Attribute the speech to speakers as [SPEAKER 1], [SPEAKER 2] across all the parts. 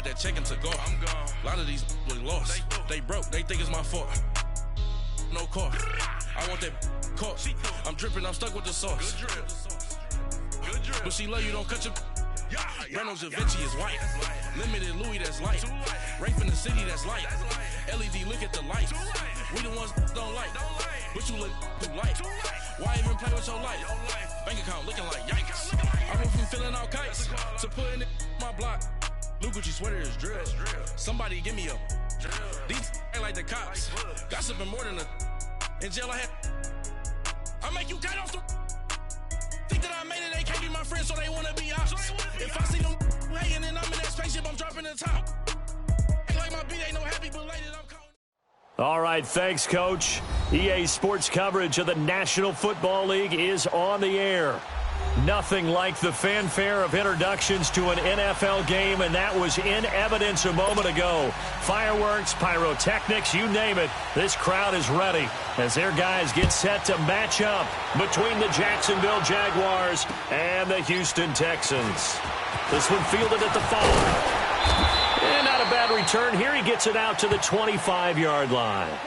[SPEAKER 1] got that checking to go. I'm gone. A lot of these was lost. They broke. They think it's my fault. No car. I want that caught. I'm dripping. I'm stuck with the sauce. Good drip. But she love you. Don't cut your. Reynolds Da Vinci is white. Limited Louis, that's light. Rape in the city, that's light. LED, look at the lights. We the ones don't like. But you look too light. Why even play with your life? Bank account looking like yikes. I went from filling out kites to putting it in my block. Blue Gucci sweater is drill. Somebody give me a. These ain't like the cops. Gossiping more than a. In jail I had. I make you cut off the. Think that I made it, they can't be my friends, so they wanna be ops. If I see them hating and I'm in that spaceship, I'm dropping the top. Ain't like my beat ain't no happy belated, I'm calling.
[SPEAKER 2] All right, thanks, Coach. EA Sports coverage of the National Football League is on the air. Nothing like the fanfare of introductions to an NFL game, and that was in evidence a moment ago. Fireworks, pyrotechnics, you name it. This crowd is ready as their guys get set to match up between the Jacksonville Jaguars and the Houston Texans. This one fielded at the 5. And not a bad return. Here he gets it out to the 25-yard line.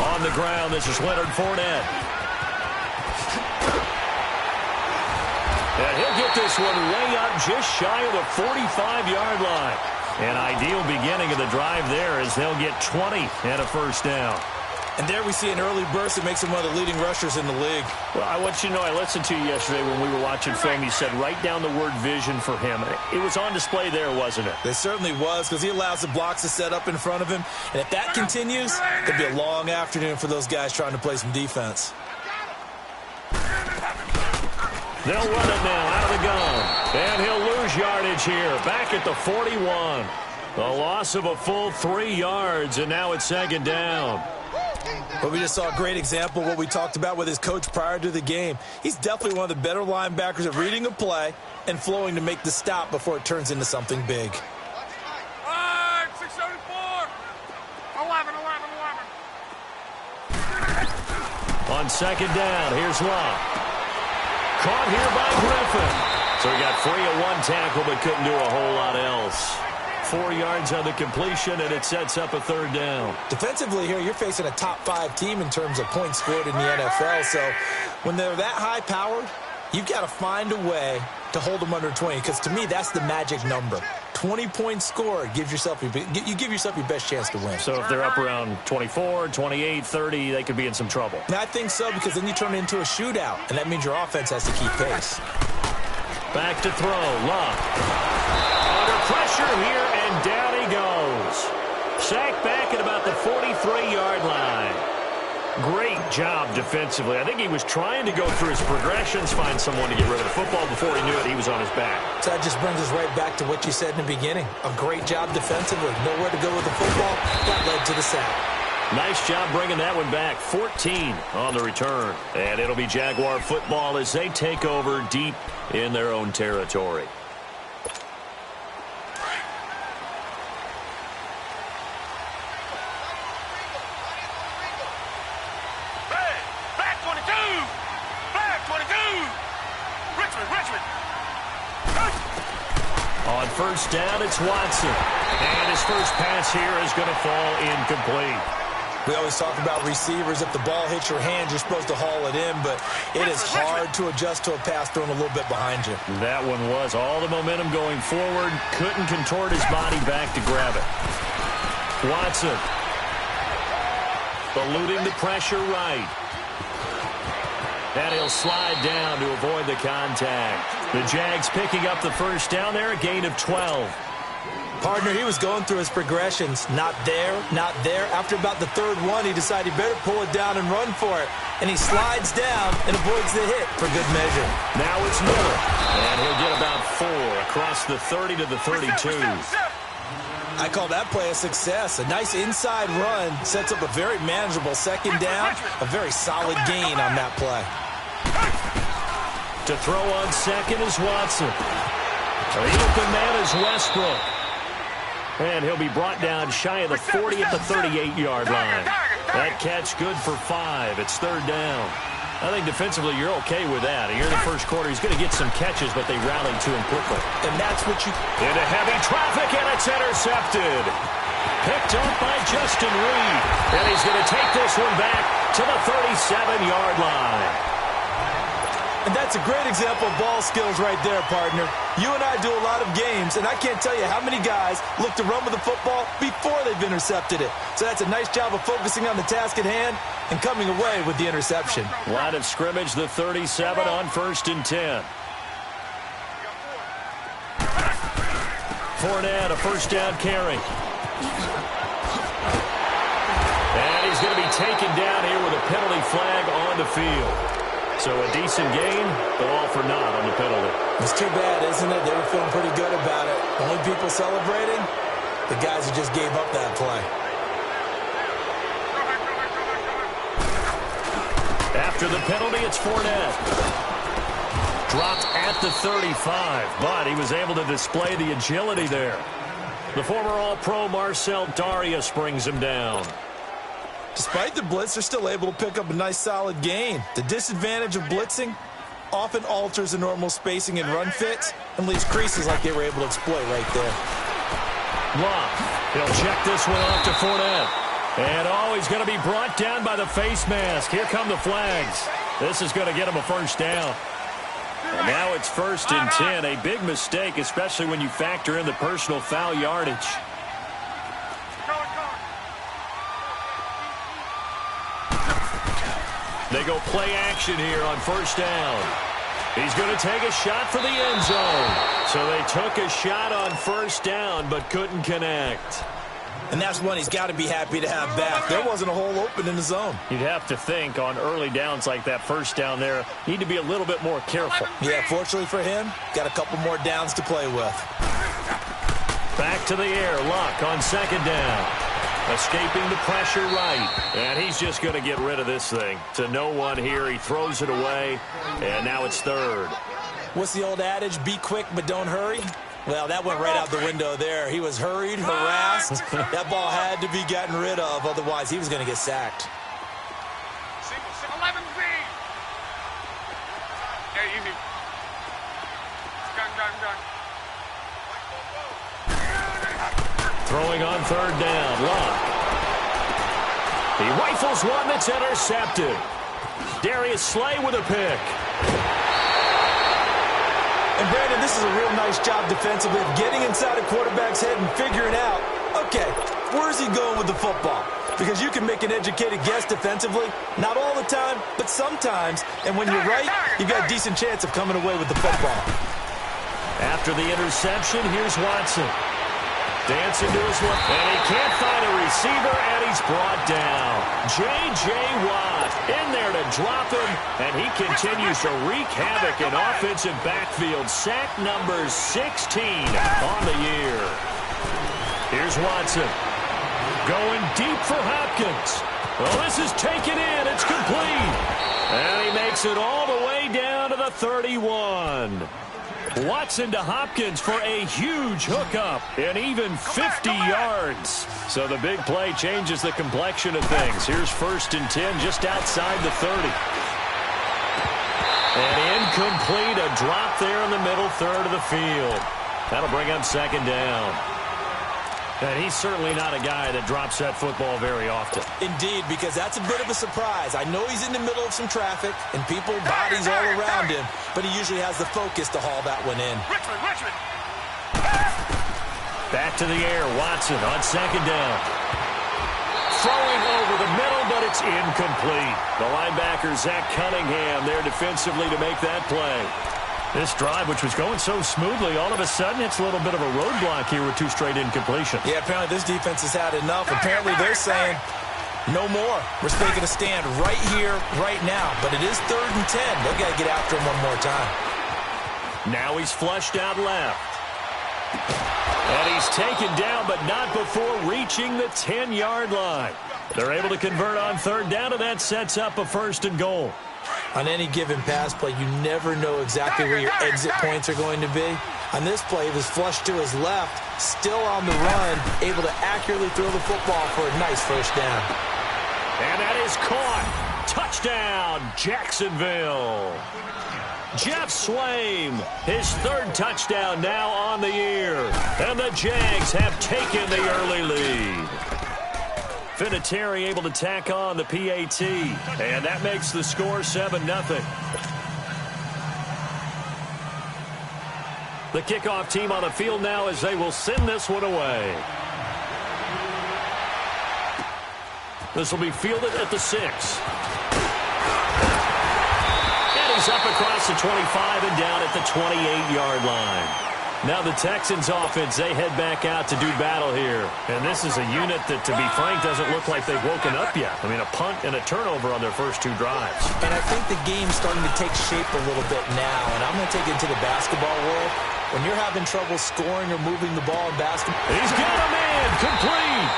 [SPEAKER 2] On the ground, this is Leonard Fournette. And he'll get this one way up just shy of the 45-yard line. An ideal beginning of the drive there as they'll get 20 and a first down.
[SPEAKER 3] And there we see an early burst that makes him one of the leading rushers in the league.
[SPEAKER 2] Well, I want you to know, I listened to you yesterday when we were watching film. You said write down the word vision for him. It was on display there, wasn't it?
[SPEAKER 3] It certainly was, because he allows the blocks to set up in front of him. And if that continues, it'll be a long afternoon for those guys trying to play some defense.
[SPEAKER 2] They'll run it now out of the gun. And he'll lose yardage here. Back at the 41. The loss of a full 3 yards, and now it's second down.
[SPEAKER 3] But we just saw a great example of what we talked about with his coach prior to the game. He's definitely one of the better linebackers at reading a play and flowing to make the stop before it turns into something big.
[SPEAKER 4] 674. 11.
[SPEAKER 2] On second down, here's Love. Caught here by Griffin. So he got free of one tackle but couldn't do a whole lot else. 4 yards on the completion, and it sets up a third down.
[SPEAKER 3] Defensively here, you're facing a top-5 team in terms of points scored in the NFL. So when they're that high-powered, you've got to find a way to hold them under 20, because to me, that's the magic number. 20 points scored, you give yourself your best chance to win.
[SPEAKER 2] So if they're up around 24, 28, 30, they could be in some trouble.
[SPEAKER 3] And I think so, because then you turn it into a shootout, and that means your offense has to keep pace.
[SPEAKER 2] Back to throw, Love. Under pressure here, and down he goes. Sacked back at about the 43-yard line. Great job defensively. I think he was trying to go through his progressions, find someone to get rid of the football. Before he knew it, he was on his back.
[SPEAKER 3] So that just brings us right back to what you said in the beginning. A great job defensively. Nowhere to go with the football. That led to the sack.
[SPEAKER 2] Nice job bringing that one back. 14 on the return. And it'll be Jaguar football as they take over deep in their own territory. On first down, it's Watson. And his first pass here is going to fall incomplete.
[SPEAKER 3] We always talk about receivers. If the ball hits your hand, you're supposed to haul it in, but it is hard to adjust to a pass thrown a little bit behind you.
[SPEAKER 2] That one was all the momentum going forward. Couldn't contort his body back to grab it. Watson. Eluding the pressure right. And he'll slide down to avoid the contact. The Jags picking up the first down there, a gain of 12.
[SPEAKER 3] Partner, he was going through his progressions. Not there, not there. After about the third one, he decided he better pull it down and run for it. And he slides down and avoids the hit for good measure.
[SPEAKER 2] Now it's Miller. And he'll get about 4 across the 30 to the 32.
[SPEAKER 3] I call that play a success. A nice inside run sets up a very manageable second down. A very solid gain on that play.
[SPEAKER 2] To throw on second is Watson. The open man is Westbrook. And he'll be brought down shy of the 40 at the 38-yard line. That catch good for 5. It's third down. I think defensively you're okay with that. Here in the first quarter, he's going to get some catches, but they rallied to him quickly.
[SPEAKER 3] And that's what you...
[SPEAKER 2] Into heavy traffic, and it's intercepted. Picked up by Justin Reed. And he's going to take this one back to the 37-yard line.
[SPEAKER 3] And that's a great example of ball skills right there, partner. You and I do a lot of games, and I can't tell you how many guys look to run with the football before they've intercepted it. So that's a nice job of focusing on the task at hand and coming away with the interception.
[SPEAKER 2] Line of scrimmage, the 37 on 1st and 10. Fournette, a first down carry. And he's going to be taken down here with a penalty flag on the field. So a decent gain, but all for naught on the penalty.
[SPEAKER 3] It's too bad, isn't it? They were feeling pretty good about it. Only people celebrating, the guys who just gave up that play.
[SPEAKER 2] After the penalty, it's Fournette. Dropped at the 35, but he was able to display the agility there. The former All-Pro Marcel Darius brings him down.
[SPEAKER 3] Despite the blitz, they're still able to pick up a nice solid gain. The disadvantage of blitzing often alters the normal spacing and run fits and leaves creases like they were able to exploit right there.
[SPEAKER 2] Love. He'll check this one off to Fournette. And he's going to be brought down by the face mask. Here come the flags. This is going to get him a first down. And now it's 1st and 10. A big mistake, especially when you factor in the personal foul yardage. They go play action here on 1st down. He's going to take a shot for the end zone. So they took a shot on 1st down but couldn't connect.
[SPEAKER 3] And that's one he's got to be happy to have back. There wasn't a hole open in the zone.
[SPEAKER 2] You'd have to think on early downs like that 1st down there, need to be a little bit more careful.
[SPEAKER 3] Yeah, fortunately for him, got a couple more downs to play with.
[SPEAKER 2] Back to the air, Luck on 2nd down. Escaping the pressure right. And he's just going to get rid of this thing. To no one here. He throws it away. And now it's 3rd.
[SPEAKER 3] What's the old adage? Be quick, but don't hurry. Well, that went right out the window there. He was hurried, harassed. That ball had to be gotten rid of. Otherwise, he was going to get sacked.
[SPEAKER 4] 11B. Yeah, easy. Gun.
[SPEAKER 2] Throwing on 3rd down, Luck. He rifles one that's intercepted. Darius Slay with a pick.
[SPEAKER 3] And Brandon, this is a real nice job defensively of getting inside a quarterback's head and figuring out, okay, where's he going with the football? Because you can make an educated guess defensively, not all the time, but sometimes. And when you're right, you've got a decent chance of coming away with the football.
[SPEAKER 2] After the interception, here's Watson. Dancing to his left, and he can't find a receiver, and he's brought down. J.J. Watt in there to drop him, and he continues to wreak havoc in offensive backfield. Sack number 16 on the year. Here's Watson. Going deep for Hopkins. Well, this is taken in. It's complete. And he makes it all the way down to the 31. Watson to Hopkins for a huge hookup and even 50 yards. So the big play changes the complexion of things. Here's 1st and 10 just outside the 30. And incomplete, a drop there in the middle third of the field. That'll bring up 2nd down. And he's certainly not a guy that drops that football very often.
[SPEAKER 3] Indeed, because that's a bit of a surprise. I know he's in the middle of some traffic and people, bodies all around him, but he usually has the focus to haul that one in.
[SPEAKER 4] Richmond.
[SPEAKER 2] Back to the air, Watson on 2nd down. Throwing over the middle, but it's incomplete. The linebacker, Zach Cunningham, there defensively to make that play. This drive, which was going so smoothly, all of a sudden it's a little bit of a roadblock here with 2 straight incompletions.
[SPEAKER 3] Yeah, apparently this defense has had enough. Apparently they're saying, no more. We're taking a stand right here, right now. But it is 3rd and 10. They've got to get after him one more time.
[SPEAKER 2] Now he's flushed out left. And he's taken down, but not before reaching the 10-yard line. They're able to convert on third down, and that sets up a 1st and goal.
[SPEAKER 3] On any given pass play, you never know exactly where your exit points are going to be. On this play, he was flushed to his left, still on the run, able to accurately throw the football for a nice 1st down.
[SPEAKER 2] And that is caught. Touchdown, Jacksonville. Jeff Swaim, his 3rd touchdown now on the year. And the Jags have taken the early lead. Vinatieri able to tack on the PAT. And that makes the score 7-0. The kickoff team on the field now as they will send this one away. This will be fielded at the 6. He's up across the 25 and down at the 28-yard line. Now the Texans offense, they head back out to do battle here. And this is a unit that, to be frank, doesn't look like they've woken up yet. I mean, a punt and a turnover on their first 2 drives.
[SPEAKER 3] And I think the game's starting to take shape a little bit now. And I'm going to take it into the basketball world. When you're having trouble scoring or moving the ball in basketball.
[SPEAKER 2] He's got a man complete.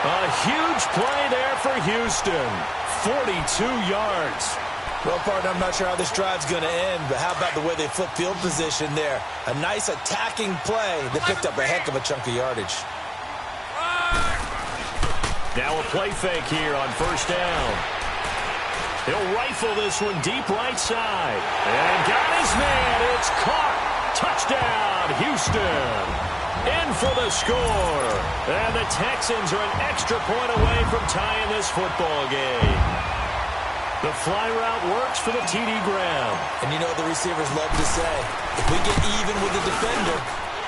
[SPEAKER 2] A huge play there for Houston. 42 yards.
[SPEAKER 3] Well, partner, I'm not sure how this drive's going to end, but how about the way they flip field position there? A nice attacking play that picked up a heck of a chunk of yardage.
[SPEAKER 2] Now a play fake here on 1st down. He'll rifle this one deep right side. And got his man. It's caught. Touchdown, Houston. In for the score. And the Texans are an extra point away from tying this football game. The fly route works for the TD Graham.
[SPEAKER 3] And you know the receivers love to say, if we get even with the defender,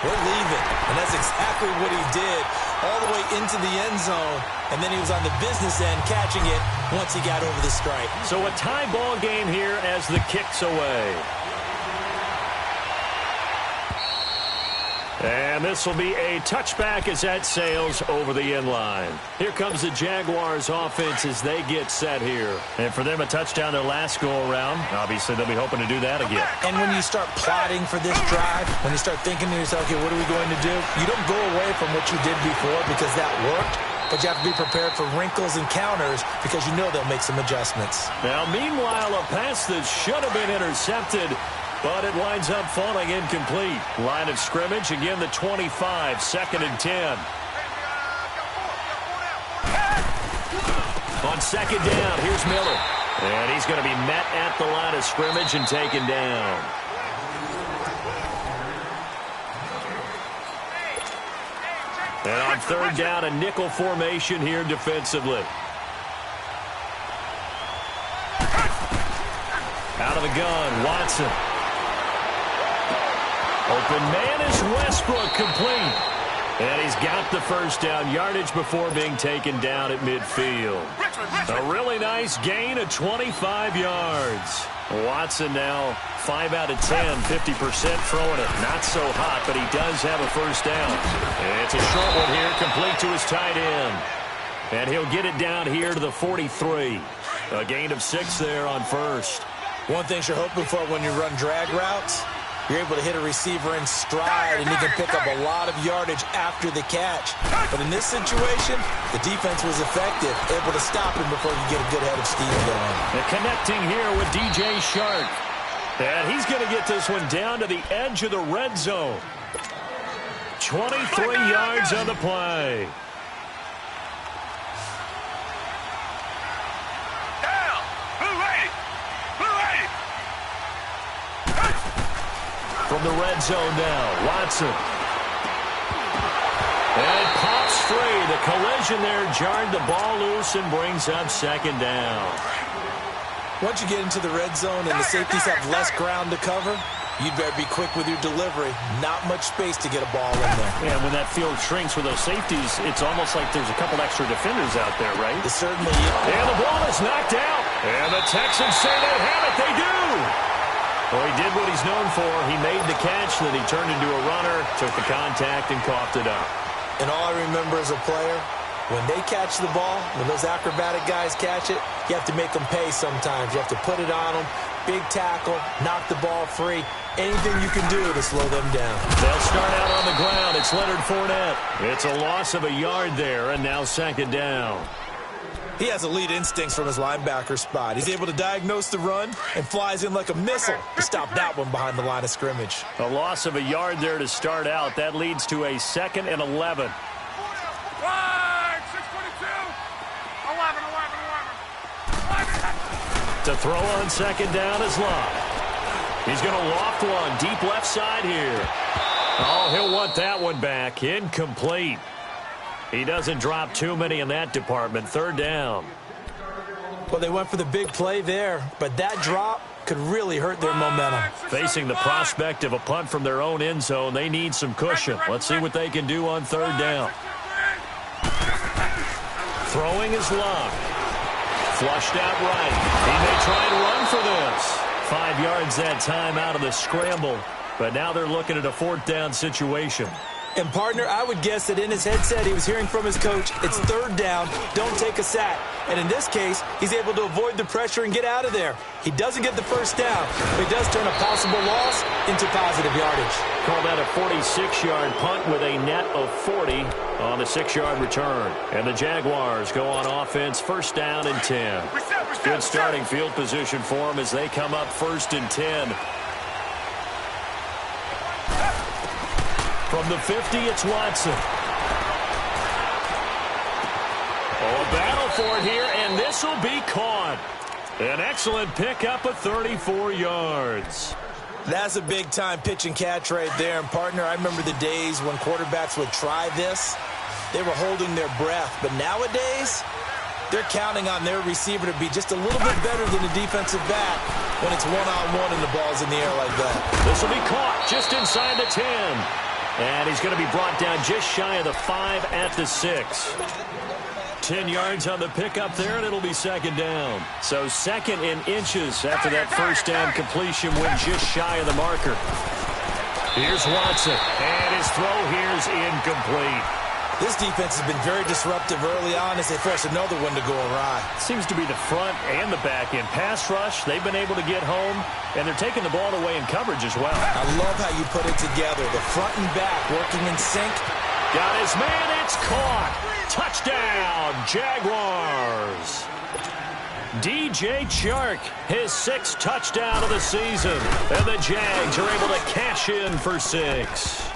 [SPEAKER 3] we're leaving. And that's exactly what he did all the way into the end zone. And then he was on the business end catching it once he got over the stripe.
[SPEAKER 2] So a tie ball game here as the kick's away. And this will be a touchback as that sails over the end line. Here comes the Jaguars offense as they get set here. And for them, a touchdown their last go-around. Obviously, they'll be hoping to do that again.
[SPEAKER 3] And when you start plotting for this drive, when you start thinking to yourself, okay, what are we going to do? You don't go away from what you did before because that worked. But you have to be prepared for wrinkles and counters because you know they'll make some adjustments.
[SPEAKER 2] Now, meanwhile, a pass that should have been intercepted, but it winds up falling incomplete. Line of scrimmage, again, the 25, 2nd and 10. On 2nd down, here's Miller. And he's going to be met at the line of scrimmage and taken down. And on 3rd down, a nickel formation here defensively. Out of the gun, Watson. Open man is Westbrook, complete. And he's got the 1st down yardage before being taken down at midfield. A really nice gain of 25 yards. Watson now 5 out of 10, 50% throwing it. Not so hot, but he does have a 1st down. And it's a short one here, complete to his tight end. And he'll get it down here to the 43. A gain of 6 there on 1st.
[SPEAKER 3] One thing you're hoping for when you run drag routes, you're able to hit a receiver in stride, and he can pick up a lot of yardage after the catch. But in this situation, the defense was effective, able to stop him before you get a good head of steam going.
[SPEAKER 2] And connecting here with DJ Shark. And he's going to get this one down to the edge of the red zone. 23 yards on the play. From the red zone now, Watson. And it pops free. The collision there jarred the ball loose and brings up 2nd down.
[SPEAKER 3] Once you get into the red zone and the safeties have less ground to cover, you'd better be quick with your delivery. Not much space to get a ball in there.
[SPEAKER 2] Yeah, when that field shrinks with those safeties, it's almost like there's a couple extra defenders out there, right?
[SPEAKER 3] It certainly is.
[SPEAKER 2] And the ball is knocked out. And the Texans say they have it. They do. Well, he did what he's known for. He made the catch, then he turned into a runner, took the contact, and coughed it up.
[SPEAKER 3] And all I remember as a player, When they catch the ball, when those acrobatic guys catch it, you have to make them pay sometimes. You have to put it on them, big tackle, knock the ball free. Anything you can do to slow them down.
[SPEAKER 2] They'll start out on the ground. It's Leonard Fournette. It's a loss of a yard there, and now second down.
[SPEAKER 3] He has elite instincts from his linebacker spot. He's able to diagnose the run and flies in like a missile to stop that one behind the line of scrimmage.
[SPEAKER 2] A loss of a yard there to start out. That leads to a 2nd and 11.
[SPEAKER 4] Right, 6:22. 11.
[SPEAKER 2] To throw on second down is Love. He's going to loft one deep left side here. Oh, he'll want that one back. Incomplete. He doesn't drop too many in that department. Third down.
[SPEAKER 3] Well, they went for the big play there, but that drop could really hurt their momentum.
[SPEAKER 2] Facing the prospect of a punt from their own end zone, they need some cushion. Let's see what they can do on third down. Throwing is Love. Flushed out right. He may try and run for this. 5 yards that time out of the scramble, but now they're looking at a 4th down situation.
[SPEAKER 3] And, partner, I would guess that in his headset he was hearing from his coach, it's third down, don't take a sack. And in this case, he's able to avoid the pressure and get out of there. He doesn't get the first down, but he does turn a possible loss into positive yardage.
[SPEAKER 2] Call that a 46-yard punt with a net of 40 on the 6-yard return. And the Jaguars go on offense, first down and 10. Good starting field position for them as they come up 1st and 10. From the 50, it's Watson. Oh, a battle for it here, and this will be caught. An excellent pickup of 34 yards.
[SPEAKER 3] That's a big-time pitch and catch right there. And, partner, I remember the days when quarterbacks would try this. They were holding their breath. But nowadays, they're counting on their receiver to be just a little bit better than the defensive back when it's one-on-one and the ball's in the air like that.
[SPEAKER 2] This will be caught just inside the 10. And he's going to be brought down just shy of the 5 at the 6. 10 yards on the pickup there, and it'll be second down. So 2nd in inches after that first down completion went just shy of the marker. Here's Watson, and his throw here's incomplete.
[SPEAKER 3] This defense has been very disruptive early on as they force another one to go awry.
[SPEAKER 2] Seems to be the front and the back end. Pass rush, they've been able to get home, and they're taking the ball away in coverage as well.
[SPEAKER 3] I love how you put it together. The front and back working in sync.
[SPEAKER 2] Got his man, it's caught. Touchdown, Jaguars. DJ Chark, his 6th touchdown of the season. And the Jags are able to cash in for 6.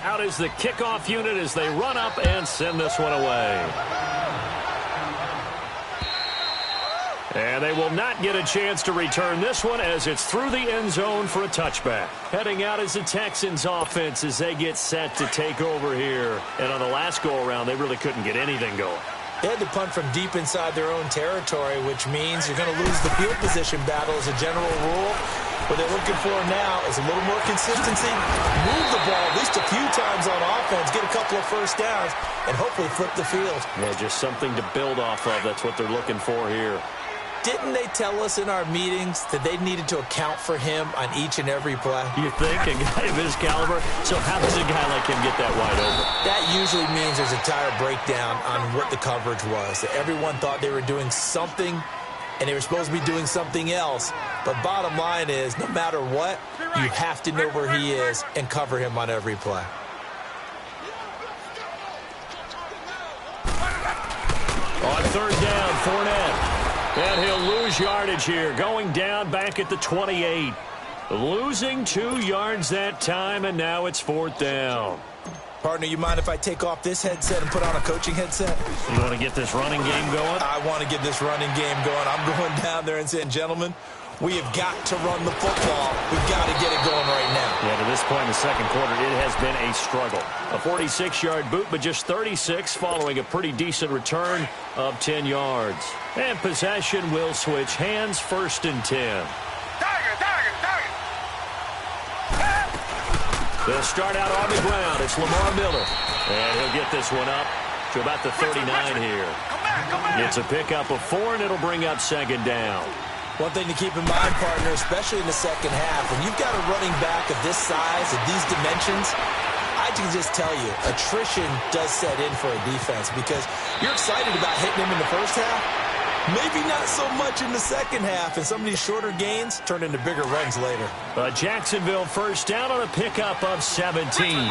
[SPEAKER 2] Out is the kickoff unit as they run up and send this one away. And they will not get a chance to return this one as it's through the end zone for a touchback. Heading out is the Texans offense as they get set to take over here. And on the last go-around, they really couldn't get anything going.
[SPEAKER 3] They had to punt from deep inside their own territory, which means you're going to lose the field position battle as a general rule. What they're looking for now is a little more consistency, move the ball at least a few times on offense, get a couple of first downs, and hopefully flip the field.
[SPEAKER 2] Yeah, just something to build off of. That's what they're looking for here.
[SPEAKER 3] Didn't they tell us in our meetings that they needed to account for him on each and every play?
[SPEAKER 2] You think? A guy of his caliber? So how does a guy like him get that wide open?
[SPEAKER 3] That usually means there's a tire breakdown on what the coverage was. That everyone thought they were doing something, and they were supposed to be doing something else. But bottom line is, no matter what, you have to know where he is and cover him on every play.
[SPEAKER 2] On third down, Fournette. And he'll lose yardage here, going down back at the 28. Losing 2 yards that time, and now it's 4th down.
[SPEAKER 3] Partner, you mind if I take off this headset and put on a coaching headset?
[SPEAKER 2] You want to get this running game going?
[SPEAKER 3] I want to get this running game going. I'm going down there and saying, gentlemen, we have got to run the football. We've got to get it going right now.
[SPEAKER 2] Yeah, to this point in the second quarter, it has been a struggle. A 46-yard boot, but just 36 following a pretty decent return of 10 yards. And possession will switch hands, 1st and 10. They'll start out on the ground. It's Lamar Miller. And he'll get this one up to about the 39 here. It's a pickup of 4, and it'll bring up second down.
[SPEAKER 3] One thing to keep in mind, partner, especially in the second half, when you've got a running back of this size, of these dimensions, I can just tell you, attrition does set in for a defense because you're excited about hitting him in the first half, maybe not so much in the second half, and some of these shorter gains turn into bigger runs later.
[SPEAKER 2] But Jacksonville first down on a pickup of 17.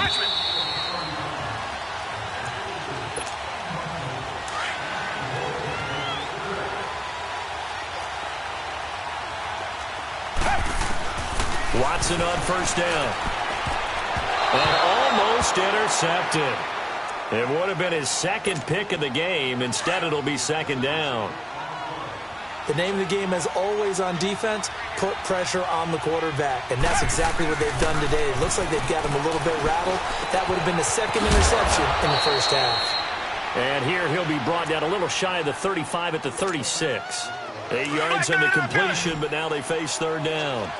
[SPEAKER 2] Watson on first down. And almost intercepted. It would have been his second pick of the game. Instead, it'll be second down.
[SPEAKER 3] The name of the game, as always on defense, put pressure on the quarterback. And that's exactly what they've done today. It looks like they've got him a little bit rattled. That would have been the second interception in the first half.
[SPEAKER 2] And here he'll be brought down a little shy of the 35 at the 36. 8 yards on the completion, but now they face third down.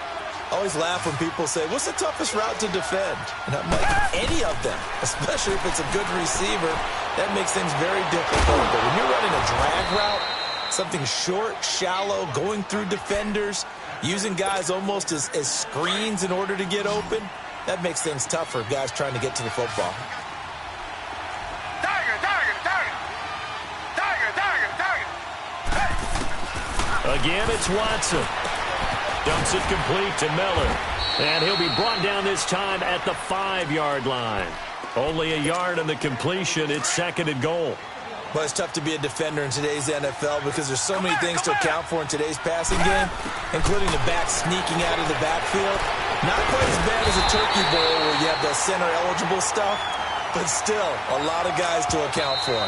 [SPEAKER 3] I always laugh when people say, what's the toughest route to defend? And I'm like, any of them, especially if it's a good receiver. That makes things very difficult. But when you're running a drag route, something short, shallow, going through defenders, using guys almost as screens in order to get open, that makes things tough for guys trying to get to the football.
[SPEAKER 2] Again, it's Watson. Dumps it complete to Miller. And he'll be brought down this time at the 5-yard line. Only a yard on the completion. It's second and goal.
[SPEAKER 3] Well, it's tough to be a defender in today's NFL because there's so many things to account for in today's passing game, including the back sneaking out of the backfield. Not quite as bad as a turkey bowl where you have the center-eligible stuff, but still a lot of guys to account for.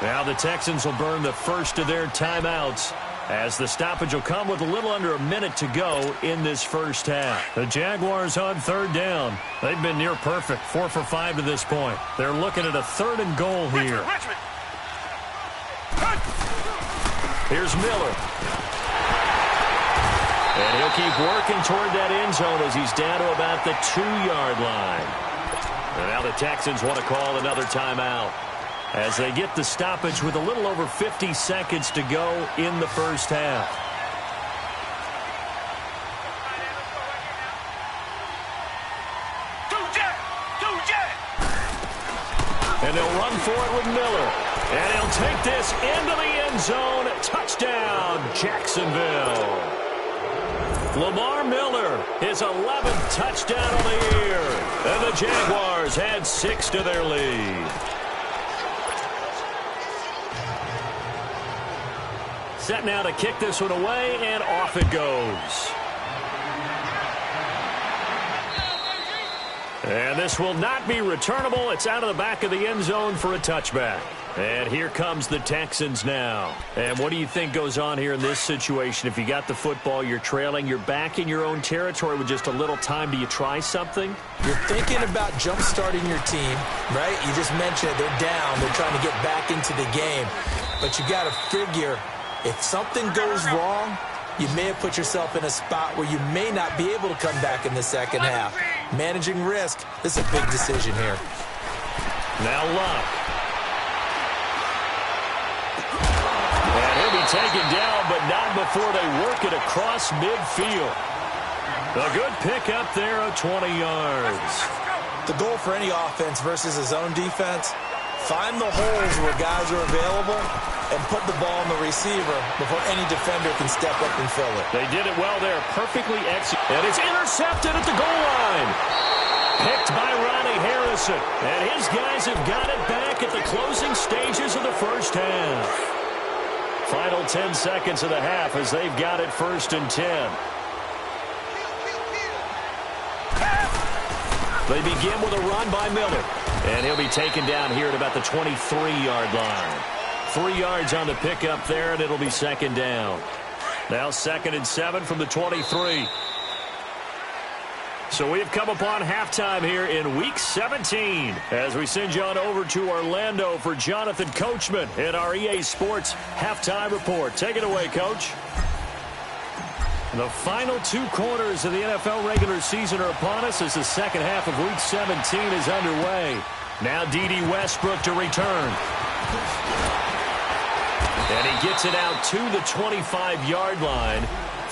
[SPEAKER 2] Now the Texans will burn the first of their timeouts, as the stoppage will come with a little under a minute to go in this first half. The Jaguars on third down. They've been near perfect, 4 for 5 to this point. They're looking at a third and goal here. Here's Miller. And he'll keep working toward that end zone as he's down to about the 2-yard line. And now the Texans want to call another timeout as they get the stoppage with a little over 50 seconds to go in the first half. And they'll run for it with Miller. And he'll take this into the end zone. Touchdown, Jacksonville. Lamar Miller, his 11th touchdown of the year. And the Jaguars had 6 to their lead. Set now to kick this one away, and off it goes. And this will not be returnable. It's out of the back of the end zone for a touchback. And here comes the Texans now. And what do you think goes on here in this situation? If you got the football, you're trailing, you're back in your own territory with just a little time. Do you try something?
[SPEAKER 3] You're thinking about jump-starting your team, right? You just mentioned they're down. They're trying to get back into the game. But you got to figure, if something goes wrong, you may have put yourself in a spot where you may not be able to come back in the second half. Managing risk, this is a big decision here.
[SPEAKER 2] Now Luck. And he'll be taken down, but not before they work it across midfield. A good pick up there of 20 yards.
[SPEAKER 3] The goal for any offense versus his own defense, find the holes where guys are available and put the ball on the receiver before any defender can step up and fill it.
[SPEAKER 2] They did it well there, perfectly executed. And it's intercepted at the goal line. Picked by Ronnie Harrison. And his guys have got it back at the closing stages of the first half. Final 10 seconds of the half as they've got it 1st and 10. They begin with a run by Miller. And he'll be taken down here at about the 23-yard line. 3 yards on the pickup there, and it'll be second down. Now 2nd and 7 from the 23. So we have come upon halftime here in Week 17 as we send you on over to Orlando for Jonathan Coachman in our EA Sports Halftime Report. Take it away, Coach. The final 2 quarters of the NFL regular season are upon us as the second half of Week 17 is underway. Now D.D. Westbrook to return. And he gets it out to the 25-yard line.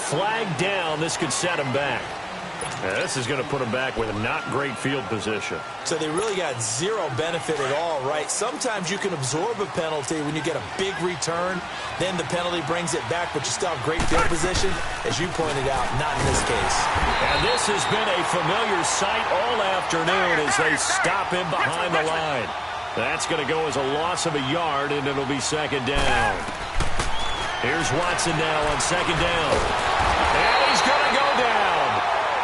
[SPEAKER 2] flag down. This could set him back. This is going to put him back with not great field position.
[SPEAKER 3] So they really got zero benefit at all, right? Sometimes you can absorb a penalty when you get a big return. Then the penalty brings it back, but you still have great field position. As you pointed out, not in this case.
[SPEAKER 2] And this has been a familiar sight all afternoon as they stop him behind the line. That's going to go as a loss of a yard, and it'll be second down. Here's Watson now on second down. And he's going to go down.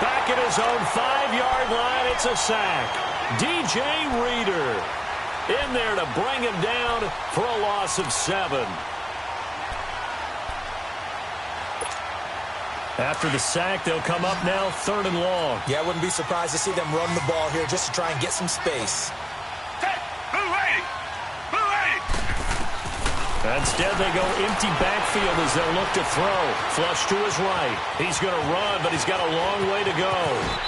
[SPEAKER 2] Back at his own 5-yard line, it's a sack. DJ Reader in there to bring him down for a loss of 7. After the sack, they'll come up now 3rd and long.
[SPEAKER 3] Yeah, I wouldn't be surprised to see them run the ball here just to try and get some space.
[SPEAKER 2] Instead, they go empty backfield as they'll look to throw. Flush to his right. He's going to run, but he's got a long way to go.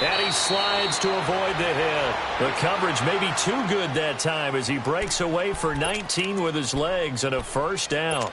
[SPEAKER 2] And he slides to avoid the hit. The coverage may be too good that time as he breaks away for 19 with his legs and a first down.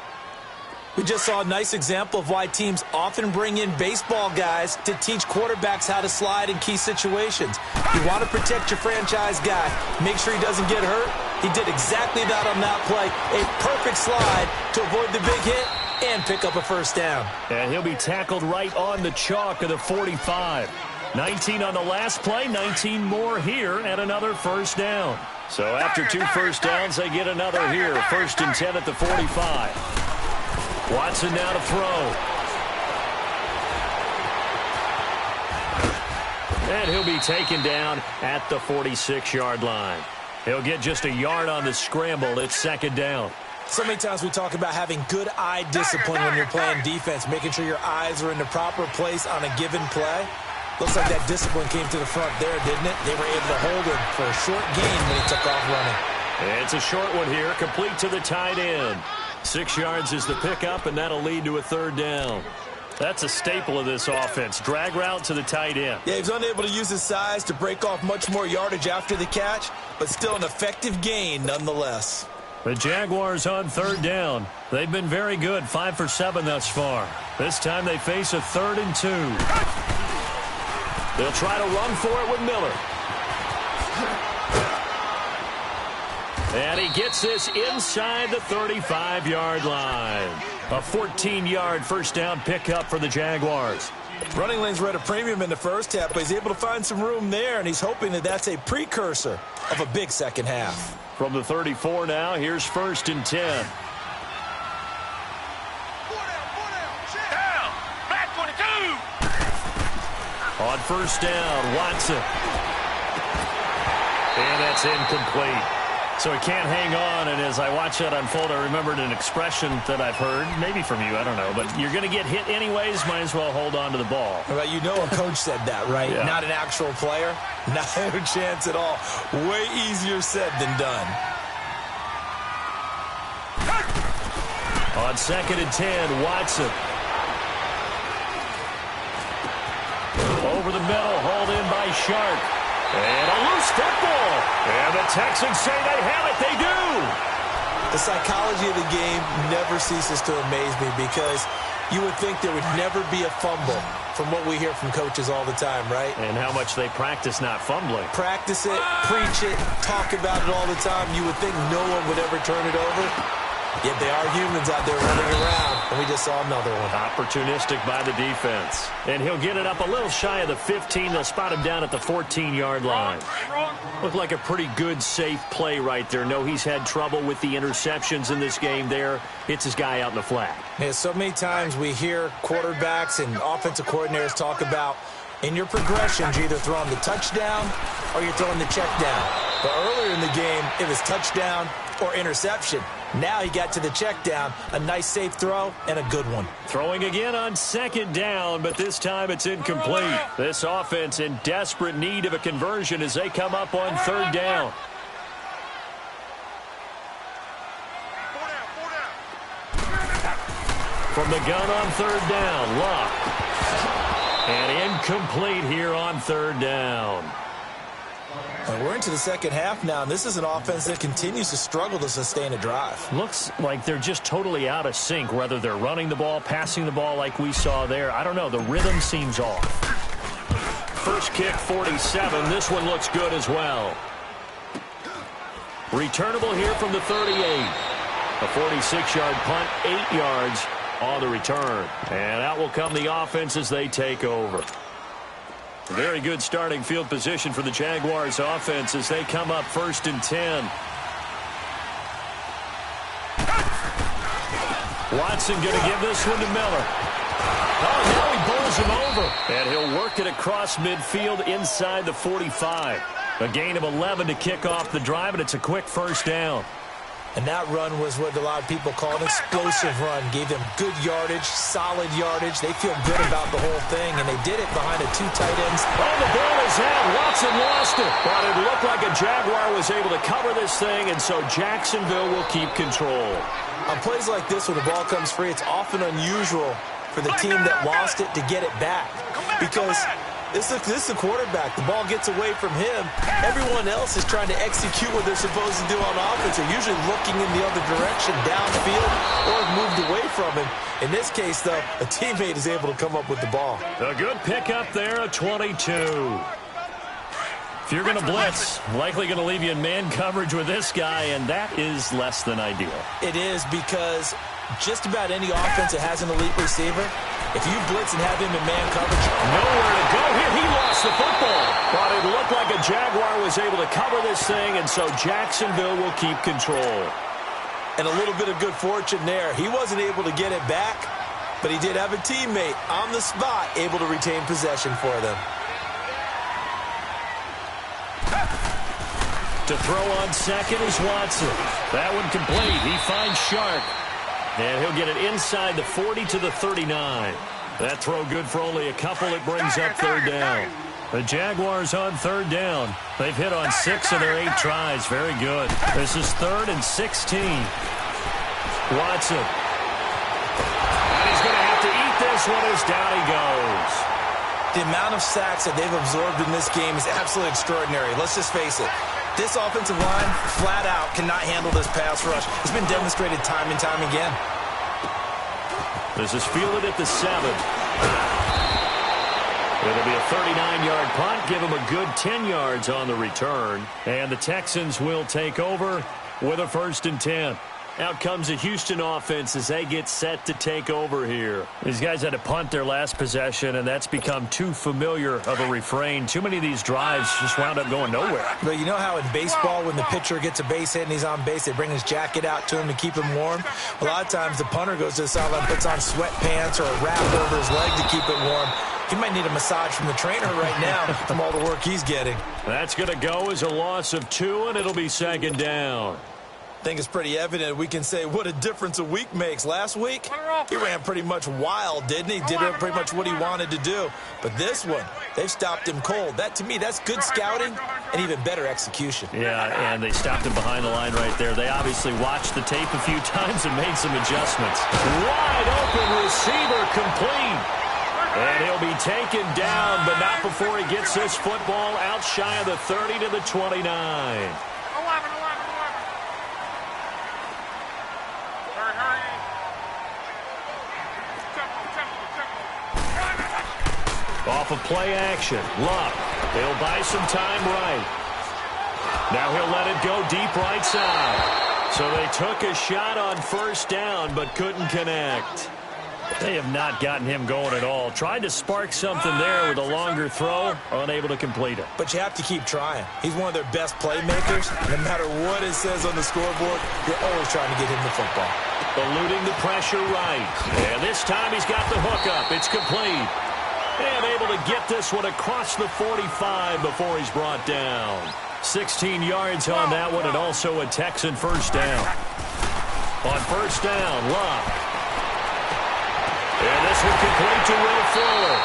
[SPEAKER 3] We just saw a nice example of why teams often bring in baseball guys to teach quarterbacks how to slide in key situations. You want to protect your franchise guy. Make sure he doesn't get hurt. He did exactly that on that play. A perfect slide to avoid the big hit and pick up a first down.
[SPEAKER 2] And he'll be tackled right on the chalk of the 45. 19 on the last play, 19 more here, and another first down. So after 2 first downs, they get another here. 1st and 10 at the 45. Watson now to throw. And he'll be taken down at the 46-yard line. He'll get just a yard on the scramble. It's second down.
[SPEAKER 3] So many times we talk about having good eye discipline when you're playing defense, making sure your eyes are in the proper place on a given play. Looks like that discipline came to the front there, didn't it? They were able to hold him for a short gain when he took off running.
[SPEAKER 2] It's a short one here, complete to the tight end. 6 yards is the pickup, and that'll lead to a 3rd down. That's a staple of this offense. Drag route to the tight end.
[SPEAKER 3] Yeah, he was unable to use his size to break off much more yardage after the catch, but still an effective gain nonetheless.
[SPEAKER 2] The Jaguars on 3rd down. They've been very good, 5 for 7 thus far. This time they face a 3rd and 2. They'll try to run for it with Miller. And he gets this inside the 35-yard line. A 14-yard first down pickup for the Jaguars.
[SPEAKER 3] Running lanes were at a premium in the first half, but he's able to find some room there, and he's hoping that that's a precursor of a big second half.
[SPEAKER 2] From the 34 now, here's 1st and 10.
[SPEAKER 4] Down. Back 22.
[SPEAKER 2] On 1st down, Watson. And that's incomplete. So he can't hang on, and as I watch that unfold, I remembered an expression that I've heard, maybe from you, I don't know, but you're going to get hit anyways, might as well hold on to the ball.
[SPEAKER 3] Well, you know a coach said that, right?
[SPEAKER 2] Yeah.
[SPEAKER 3] Not an actual player. No chance at all. Way easier said than done.
[SPEAKER 2] On 2nd and 10, Watson. Over the middle, hauled in by Sharp. And a loose football. And the Texans say they have it. They do.
[SPEAKER 3] The psychology of the game never ceases to amaze me because you would think there would never be a fumble from what we hear from coaches all the time, right?
[SPEAKER 2] And how much they practice not fumbling.
[SPEAKER 3] Practice it, preach it, talk about it all the time. You would think no one would ever turn it over. Yet they are humans out there running around, and we just saw another one.
[SPEAKER 2] Opportunistic by the defense. And he'll get it up a little shy of the 15. They'll spot him down at the 14-yard line. Looked like a pretty good, safe play right there. No, he's had trouble with the interceptions in this game there. Hits his guy out in the flat.
[SPEAKER 3] Yeah, so many times we hear quarterbacks and offensive coordinators talk about in your progressions, you're either throwing the touchdown or you're throwing the check down. But earlier in the game, it was touchdown or interception. Now he got to the check down, a nice safe throw, and a good one.
[SPEAKER 2] Throwing again on 2nd down, but this time it's incomplete. This offense in desperate need of a conversion as they come up on 3rd down. From the gun on 3rd down, Luck. And incomplete here on 3rd down.
[SPEAKER 3] And we're into the second half now, and this is an offense that continues to struggle to sustain a drive.
[SPEAKER 2] Looks like they're just totally out of sync, whether they're running the ball, passing the ball like we saw there. I don't know. The rhythm seems off. First kick, 47. This one looks good as well. Returnable here from the 38. A 46-yard punt, 8 yards on the return. And out will come the offense as they take over. Very good starting field position for the Jaguars offense as they come up 1st and 10. Watson going to give this one to Miller. Oh, now he bowls him over. And he'll work it across midfield inside the 45. A gain of 11 to kick off the drive, and it's a quick first down.
[SPEAKER 3] And that run was what a lot of people call an explosive run. Gave them good yardage, solid yardage. They feel good about the whole thing, and they did it behind a 2 tight ends.
[SPEAKER 2] Oh, the ball is out. Watson lost it. But it looked like a Jaguar was able to cover this thing, and so Jacksonville will keep control.
[SPEAKER 3] On plays like this, when the ball comes free, it's often unusual for the team that lost it to get it back. Because this is the quarterback. The ball gets away from him. Everyone else is trying to execute what they're supposed to do on offense. They're usually looking in the other direction, downfield, or moved away from him. In this case, though, a teammate is able to come up with the ball.
[SPEAKER 2] A good pickup there, a 22. If you're going to blitz, likely going to leave you in man coverage with this guy, and that is less than ideal.
[SPEAKER 3] It is, because just about any offense that has an elite receiver, if you blitz and have him in man coverage,
[SPEAKER 2] nowhere to go here. He lost the football. But it looked like a Jaguar was able to cover this thing, and so Jacksonville will keep control.
[SPEAKER 3] And a little bit of good fortune there. He wasn't able to get it back, but he did have a teammate on the spot able to retain possession for them.
[SPEAKER 2] To throw on second is Watson. That one complete. He finds Sharp. And he'll get it inside the 40 to the 39. That throw good for only a couple. It brings up 3rd down. The Jaguars on 3rd down. They've hit on 6 of their 8 tries. Very good. This is 3rd and 16. Watson. And he's going to have to eat this one as down he goes.
[SPEAKER 3] The amount of sacks that they've absorbed in this game is absolutely extraordinary. Let's just face it. This offensive line, flat out, cannot handle this pass rush. It's been demonstrated time and time again.
[SPEAKER 2] This is fielded at the 7. It'll be a 39-yard punt. Give him a good 10 yards on the return. And the Texans will take over with a 1st and 10. Out comes the Houston offense as they get set to take over here. These guys had to punt their last possession, and that's become too familiar of a refrain. Too many of these drives just wound up going nowhere.
[SPEAKER 3] But you know how in baseball, when the pitcher gets a base hit and he's on base, they bring his jacket out to him to keep him warm? A lot of times the punter goes to the sideline, puts on sweatpants or a wrap over his leg to keep it warm. He might need a massage from the trainer right now from all the work he's getting.
[SPEAKER 2] That's going to go as a loss of 2, and it'll be 2nd down.
[SPEAKER 3] I think it's pretty evident. We can say what a difference a week makes. Last week, he ran pretty much wild, didn't he? Did pretty much what he wanted to do. But this one, they've stopped him cold. That, to me, that's good scouting and even better execution.
[SPEAKER 2] Yeah, and they stopped him behind the line right there. They obviously watched the tape a few times and made some adjustments. Wide open receiver complete. And he'll be taken down, but not before he gets this football out shy of the 30 to the 29. Off of play action. Luck. He'll buy some time right. Now he'll let it go deep right side. So they took a shot on 1st down, but couldn't connect. They have not gotten him going at all. Tried to spark something there with a longer throw, unable to complete it.
[SPEAKER 3] But you have to keep trying. He's one of their best playmakers. No matter what it says on the scoreboard, you're always trying to get him the football.
[SPEAKER 2] Eluding the pressure right. And this time he's got the hookup. It's complete. And able to get this one across the 45 before he's brought down. 16 yards on that one, and also a Texan 1st down. On 1st down, Luck. And this one complete to Will Fuller.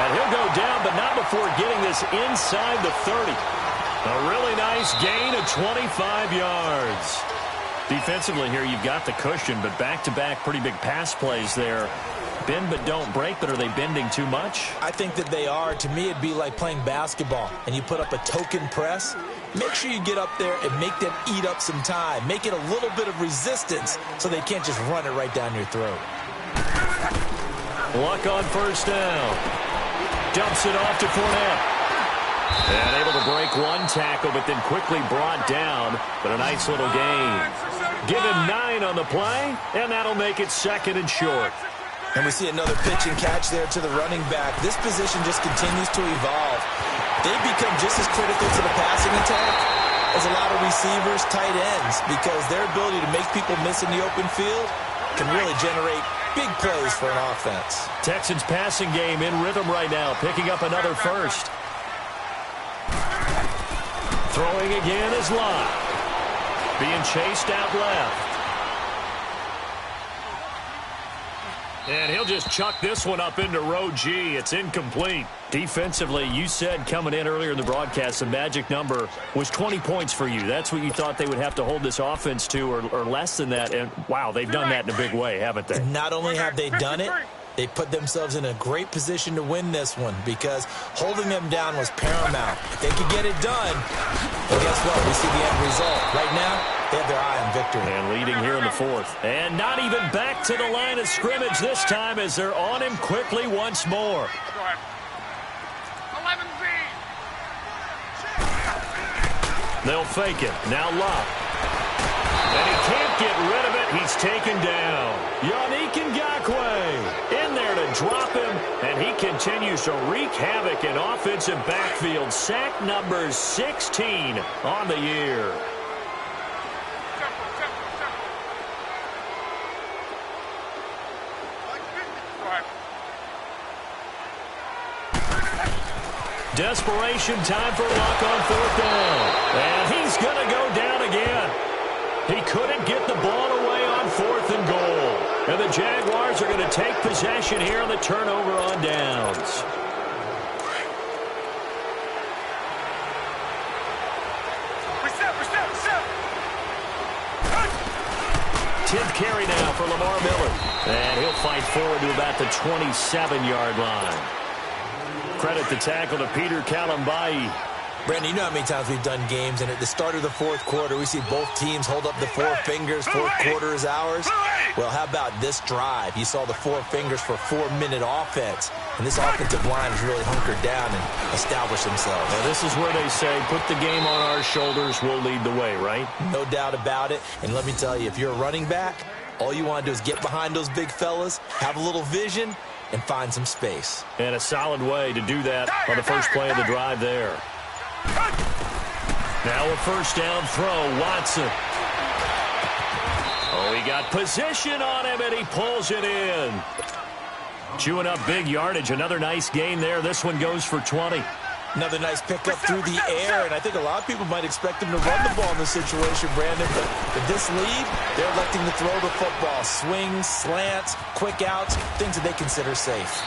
[SPEAKER 2] And he'll go down, but not before getting this inside the 30. A really nice gain of 25 yards. Defensively here, you've got the cushion, but back-to-back pretty big pass plays there Bend but don't break, but are they bending too much?
[SPEAKER 3] I think that they are. To me, it'd be like playing basketball, and you put up a token press. Make sure you get up there and make them eat up some time. Make it a little bit of resistance so they can't just run it right down your throat.
[SPEAKER 2] Luck on first down. Dumps it off to Fournette. And able to break one tackle, but then quickly brought down. But a nice little gain. Give him 9 on the play, and that'll make it 2nd and short.
[SPEAKER 3] And we see another pitch and catch there to the running back. This position just continues to evolve. They've become just as critical to the passing attack as a lot of receivers, tight ends, because their ability to make people miss in the open field can really generate big plays for an offense.
[SPEAKER 2] Texans passing game in rhythm right now, picking up another first. Throwing again is Lott. Being chased out left. And he'll just chuck this one up into row G. It's incomplete. Defensively, you said coming in earlier in the broadcast, the magic number was 20 points for you. That's what you thought they would have to hold this offense to, or less than that. And, wow, they've done that in a big way, haven't they?
[SPEAKER 3] Not only have they done it, they put themselves in a great position to win this one because holding them down was paramount. If they could get it done, well, guess what? We see the end result. Right now, they have their eye on victory.
[SPEAKER 2] And leading here in the 4th. And not even back to the line of scrimmage this time as they're on him quickly once more.
[SPEAKER 4] 11B.
[SPEAKER 2] They'll fake it. Now Lott. And he can't get rid of it. He's taken down. Yannick Ngakoue in there to drop him. And he continues to wreak havoc in offensive backfield. Sack number 16 on the year. Desperation time for Luck on 4th down. And he's going to go down again. He couldn't get the ball away on 4th and goal. And the Jaguars are going to take possession here on the turnover on downs.
[SPEAKER 4] Reset.
[SPEAKER 2] 10th carry now for Lamar Miller. And he'll fight forward to about the 27-yard line. Credit the tackle to Peter Kalambai.
[SPEAKER 3] Brandon, you know how many times we've done games, and at the start of the 4th quarter, we see both teams hold up the 4 fingers. 4th quarter is ours. Well, how about this drive? You saw the 4 fingers for 4-minute offense, and this offensive line has really hunkered down and established themselves.
[SPEAKER 2] Now, this is where they say, put the game on our shoulders, we'll lead the way, right?
[SPEAKER 3] No doubt about it. And let me tell you, if you're a running back, all you want to do is get behind those big fellas, have a little vision, and find some space.
[SPEAKER 2] And a solid way to do that on the first play of the drive there. Now a first down throw, Watson. Oh, he got position on him, and he pulls it in. Chewing up big yardage. Another nice gain there. This one goes for 20.
[SPEAKER 3] Another nice pickup through the air, and I think a lot of people might expect him to run the ball in this situation, Brandon, but with this lead, they're electing to throw the football. Swings, slants, quick outs, things that they consider safe.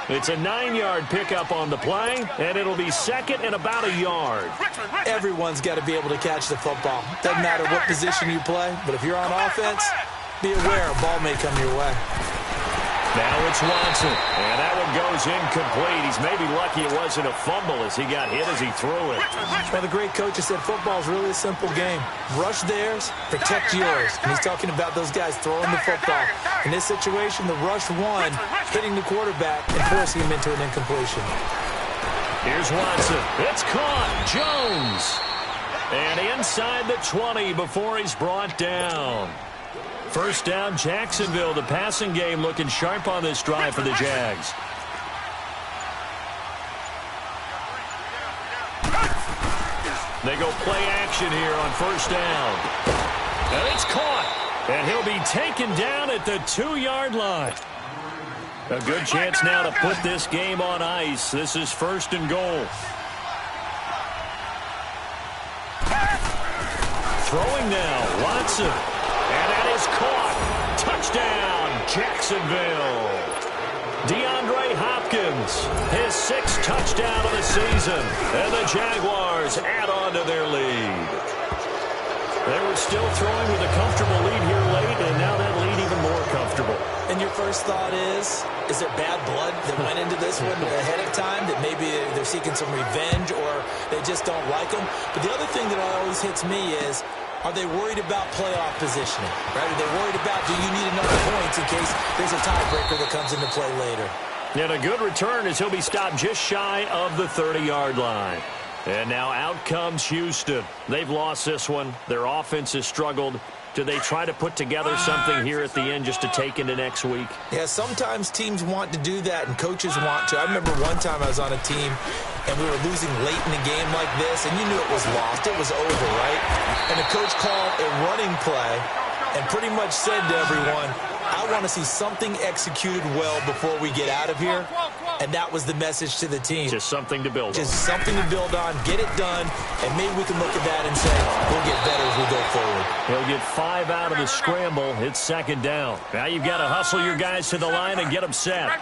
[SPEAKER 2] It's a 9-yard pickup on the play, and it'll be 2nd and about a yard.
[SPEAKER 3] Everyone's got to be able to catch the football. Doesn't matter what position you play, but if you're on offense, be aware a ball may come your way.
[SPEAKER 2] Now it's Watson, and that one goes incomplete. He's maybe lucky it wasn't a fumble as he got hit as he threw it.
[SPEAKER 3] Well, the great coach has said football is really a simple game. Rush theirs, protect yours. And he's talking about those guys throwing the football. In this situation, the rush one, hitting the quarterback and forcing him into an incompletion.
[SPEAKER 2] Here's Watson. It's caught. Jones. And inside the 20 before he's brought down. First down, Jacksonville. The passing game looking sharp on this drive for the Jags. They go play action here on first down. And it's caught. And he'll be taken down at the 2-yard line. A good chance now to put this game on ice. This is 1st and goal. Throwing now, Watson. And that is caught. Touchdown, Jacksonville. DeAndre Hopkins, his 6th touchdown of the season. And the Jaguars add on to their lead. They were still throwing with a comfortable lead here late, and now that lead even more comfortable.
[SPEAKER 3] And your first thought is there bad blood that went into this one ahead of time, that maybe they're seeking some revenge or they just don't like them? But the other thing that always hits me is, are they worried about playoff positioning? Right? Are they worried about, do you need enough points in case there's a tiebreaker that comes into play later?
[SPEAKER 2] And a good return as he'll be stopped just shy of the 30-yard line. And now out comes Houston. They've lost this one. Their offense has struggled. Do they try to put together something here at the end just to take into next week?
[SPEAKER 3] Yeah, sometimes teams want to do that and coaches want to. I remember one time I was on a team and we were losing late in a game like this, and you knew it was lost. It was over, right? And the coach called a running play and pretty much said to everyone, I want to see something executed well before we get out of here. And that was the message to the team.
[SPEAKER 2] Just something to build on.
[SPEAKER 3] Just something to build on, get it done, and maybe we can look at that and say, we'll get better as we go forward.
[SPEAKER 2] He'll get 5 out of the scramble. It's second down. Now you've got to hustle your guys to the line and get them set.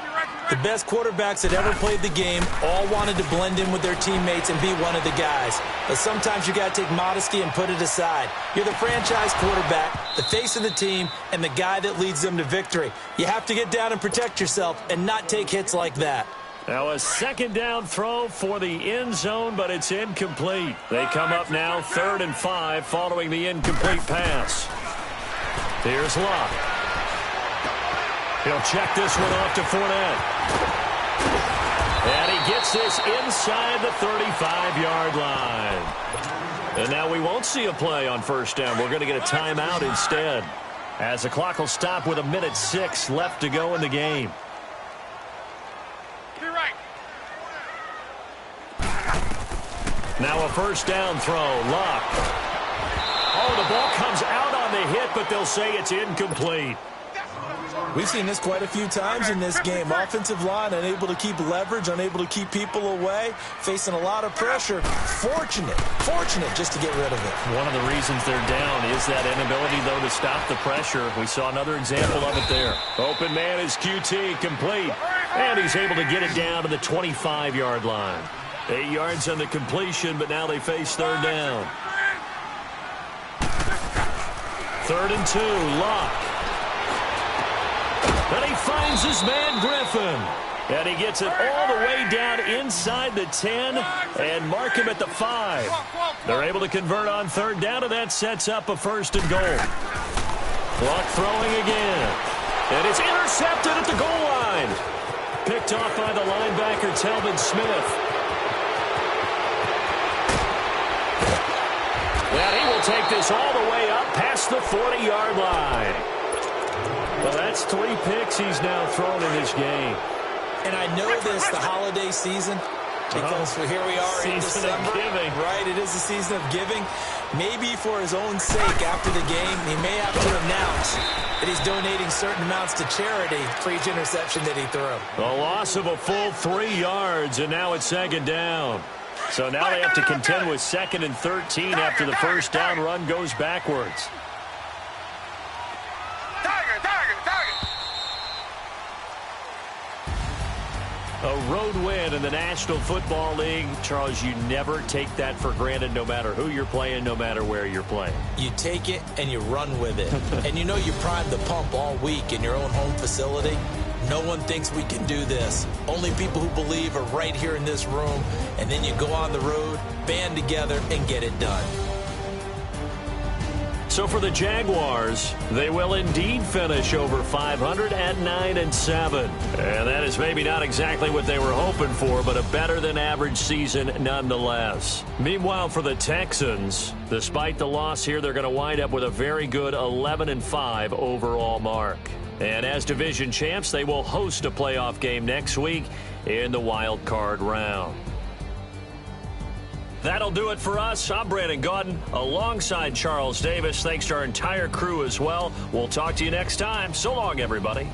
[SPEAKER 3] The best quarterbacks that ever played the game all wanted to blend in with their teammates and be one of the guys. But sometimes you got to take modesty and put it aside. You're the franchise quarterback, the face of the team, and the guy that leads them to victory. You have to get down and protect yourself and not take hits like that.
[SPEAKER 2] Now a second down throw for the end zone, but it's incomplete. They come up now 3rd and 5 following the incomplete pass. Here's Locke. He'll check this one off to Fournette. And he gets this inside the 35-yard line. And now we won't see a play on first down. We're going to get a timeout instead, as the clock will stop with 1:06 left to go in the game. Now a first down throw. Locke. Oh, the ball comes out on the hit, but they'll say it's incomplete.
[SPEAKER 3] We've seen this quite a few times in this game. Offensive line unable to keep leverage, unable to keep people away, facing a lot of pressure. Fortunate just to get rid of it.
[SPEAKER 2] One of the reasons they're down is that inability, though, to stop the pressure. We saw another example of it there. Open man is QT, complete. And he's able to get it down to the 25-yard line. 8 yards on the completion, but now they face third down. 3rd and 2, Locke. And he finds his man Griffin. And he gets it all the way down inside the 10 and mark him at the 5. They're able to convert on third down, and that sets up a 1st and goal. Locke throwing again. And it's intercepted at the goal line. Picked off by the linebacker, Telvin Smith. And he will take this all the way up past the 40-yard line. Well, that's 3 picks he's now thrown in this game.
[SPEAKER 3] And I know this, the holiday season, because here we are in December. Right, it is the season of giving. Maybe for his own sake, after the game, he may have to announce that he's donating certain amounts to charity for each interception that he threw.
[SPEAKER 2] A loss of a full 3 yards, and now it's second down. So now they have to contend with 2nd and 13 after the first down run goes backwards. A road win in the National Football League. Charles, you never take that for granted no matter who you're playing, no matter where you're playing.
[SPEAKER 3] You take it and you run with it. And you know you primed the pump all week in your own home facility. No one thinks we can do this. Only people who believe are right here in this room. And then you go on the road, band together, and get it done.
[SPEAKER 2] So for the Jaguars, they will indeed finish over 500 at 9-7. And that is maybe not exactly what they were hoping for, but a better than average season nonetheless. Meanwhile, for the Texans, despite the loss here, they're going to wind up with a very good 11-5 overall mark. And as division champs, they will host a playoff game next week in the wild card round. That'll do it for us. I'm Brandon Gaudin alongside Charles Davis. Thanks to our entire crew as well. We'll talk to you next time. So long, everybody.